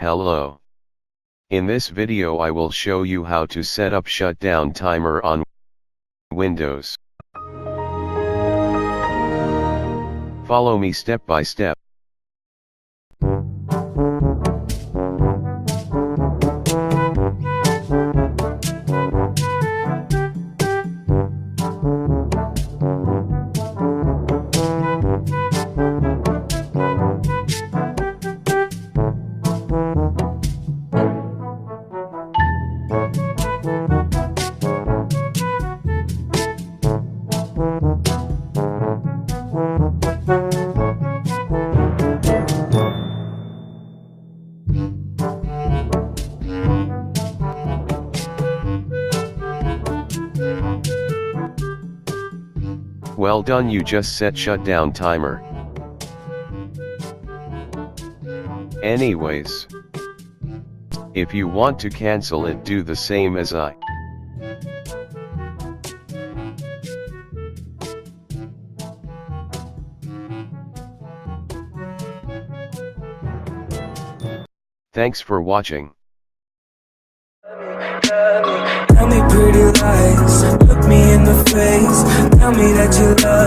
Hello. In this video I will show you how to set up shutdown timer on Windows. Follow me step by step. Well done, you just set shutdown timer. Anyways, if you want to cancel it, do the same as I. Thanks for watching. Tell me pretty lies, look me in the face, tell me that you love